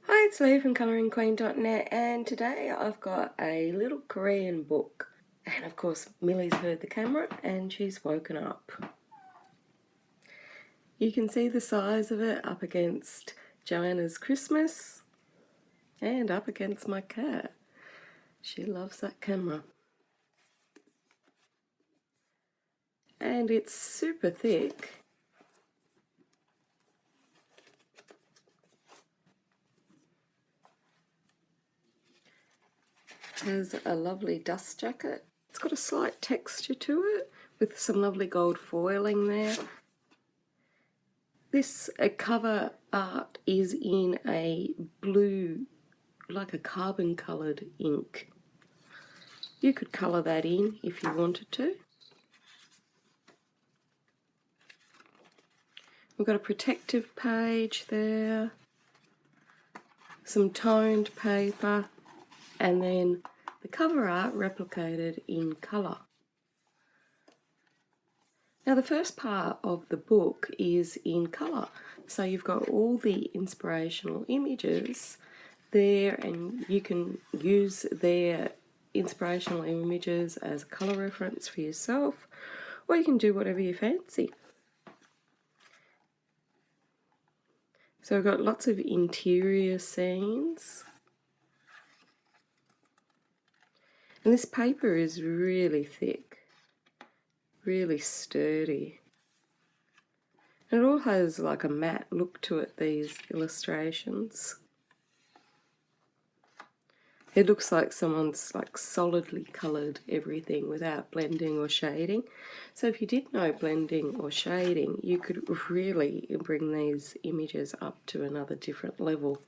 Hi, it's Lee from coloringqueen.net, and today I've got a little Korean book. And of course, Millie's heard the camera and she's woken up. You can see the size of it up against Joanna's Christmas and up against my cat. She loves that camera. And it's super thick. Has a lovely dust jacket. It's got a slight texture to it with some lovely gold foiling there. This cover art is in a blue, like a carbon coloured ink. You could colour that in if you wanted to. We've got a protective page there, some toned paper, and then the cover art replicated in colour. Now the first part of the book is in colour, so you've got all the inspirational images there, and you can use their inspirational images as a colour reference for yourself, or you can do whatever you fancy. So we've got lots of interior scenes. And this paper is really thick, really sturdy. And it all has like a matte look to it, these illustrations. It looks like someone's like solidly coloured everything without blending or shading. So if you did know blending or shading, you could really bring these images up to another different level.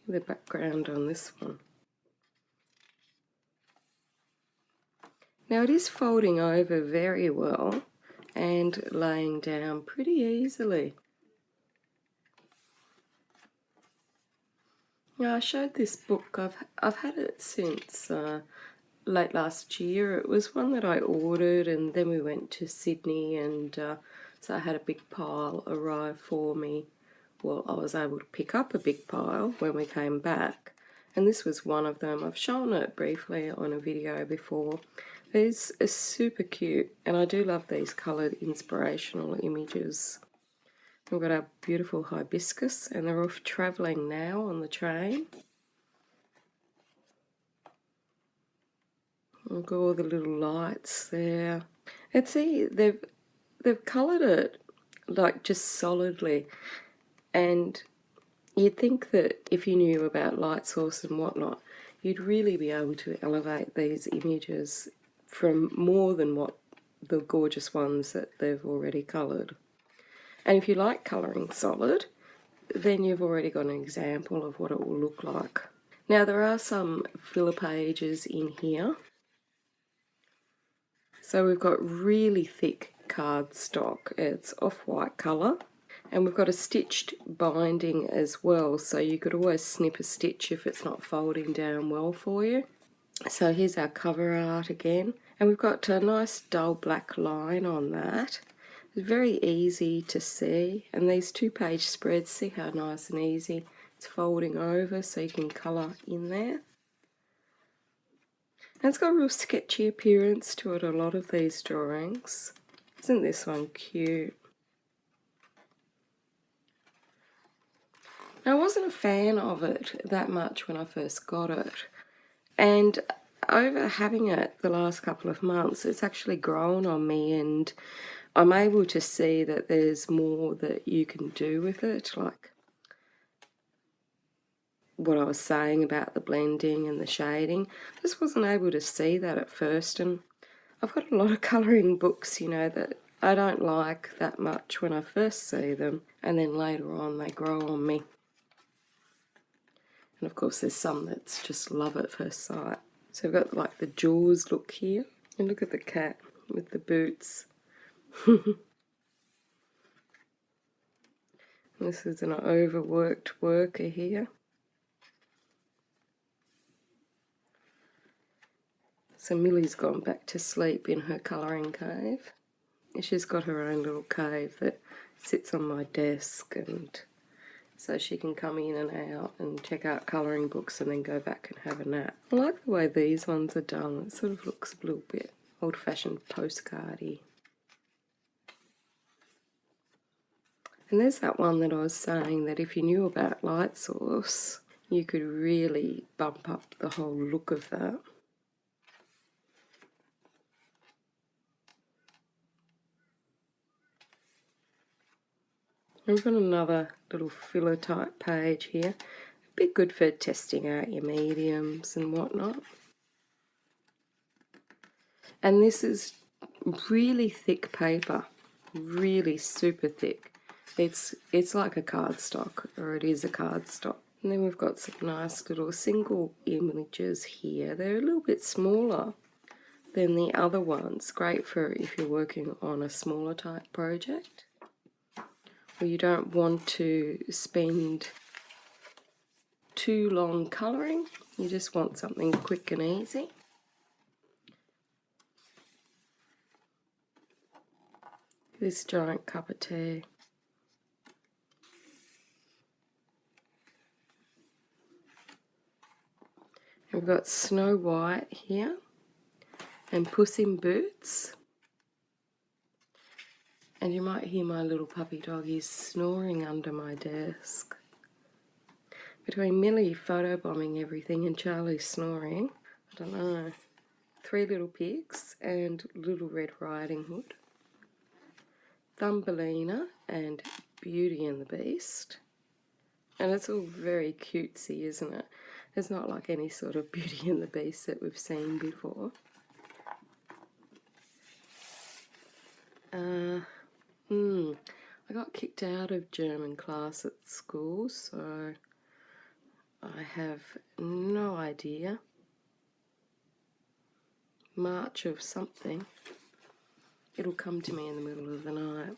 The background on this one. Now it is folding over very well and laying down pretty easily. Now I showed this book, I've had it since late last year. It was one that I ordered, and then we went to Sydney, and so I had a big pile arrive for me. Well, I was able to pick up a big pile when we came back, and this was one of them. I've shown it briefly on a video before. It's super cute, and I do love these coloured inspirational images. We've got our beautiful hibiscus, and they're off travelling now on the train. We've got all the little lights there. And see, they've coloured it like just solidly, and you'd think that if you knew about light source and whatnot, you'd really be able to elevate these images from more than what the gorgeous ones that they've already coloured. And if you like colouring solid, then you've already got an example of what it will look like. Now there are some filler pages in here. So we've got really thick cardstock. It's off-white colour. And we've got a stitched binding as well, so you could always snip a stitch if it's not folding down well for you. So here's our cover art again. And we've got a nice dull black line on that. It's very easy to see. And these 2-page spreads, see how nice and easy it's folding over, so you can colour in there. And it's got a real sketchy appearance to it, a lot of these drawings. Isn't this one cute? I wasn't a fan of it that much when I first got it, and over having it the last couple of months, it's actually grown on me, and I'm able to see that there's more that you can do with it, like what I was saying about the blending and the shading. I just wasn't able to see that at first, and I've got a lot of colouring books, you know, that I don't like that much when I first see them, and then later on they grow on me. And of course there's some that's just love at first sight. So we've got like the Jaws look here, and look at the cat with the boots. This is an overworked worker here. So Millie's gone back to sleep in her colouring cave. she's got her own little cave that sits on my desk, and so she can come in and out and check out colouring books and then go back and have a nap. I like the way these ones are done. It sort of looks a little bit old-fashioned postcardy. And there's that one that I was saying that if you knew about light source, you could really bump up the whole look of that. We've got another little filler type page here. Be good for testing out your mediums and whatnot. And this is really thick paper, really super thick. It's like a cardstock, or it is a cardstock. And then we've got some nice little single images here. They're a little bit smaller than the other ones. Great for if you're working on a smaller type project, or you don't want to spend too long colouring. You just want something quick and easy. This giant cup of tea. We've got Snow White here and Puss in Boots. And you might hear my little puppy dog. He's snoring under my desk. Between Millie photobombing everything and Charlie snoring, I don't know. 3 Little Pigs and Little Red Riding Hood. Thumbelina and Beauty and the Beast. And it's all very cutesy, isn't it? It's not like any sort of Beauty and the Beast that we've seen before. I got kicked out of German class at school, so I have no idea. March of something. It'll come to me in the middle of the night.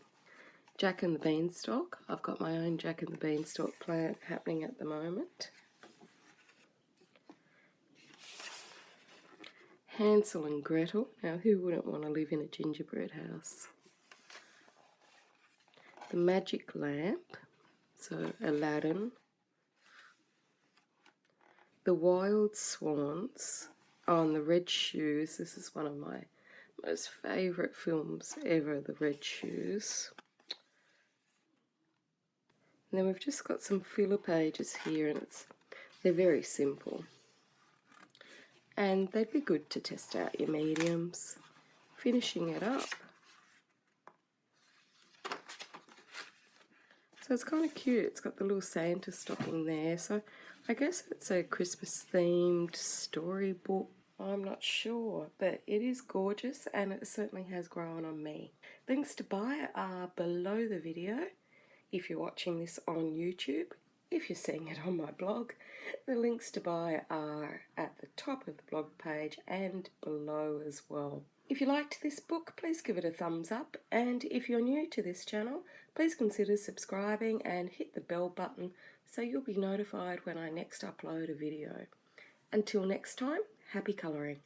Jack and the Beanstalk. I've got my own Jack and the Beanstalk plant happening at the moment. Hansel and Gretel. Now, who wouldn't want to live in a gingerbread house? The Magic Lamp. So, Aladdin. The Wild Swans. Oh, and the Red Shoes. This is one of my most favourite films ever, The Red Shoes. And then we've just got some filler pages here, and they're very simple. And they'd be good to test out your mediums. Finishing it up. So it's kind of cute. It's got the little Santa stocking there. So I guess it's a Christmas themed storybook. I'm not sure, but it is gorgeous and it certainly has grown on me. Links to buy are below the video if you're watching this on YouTube. If you're seeing it on my blog, the links to buy are at the top of the blog page and below as well. If you liked this book, please give it a thumbs up, and if you're new to this channel, please consider subscribing and hit the bell button so you'll be notified when I next upload a video. Until next time, happy colouring.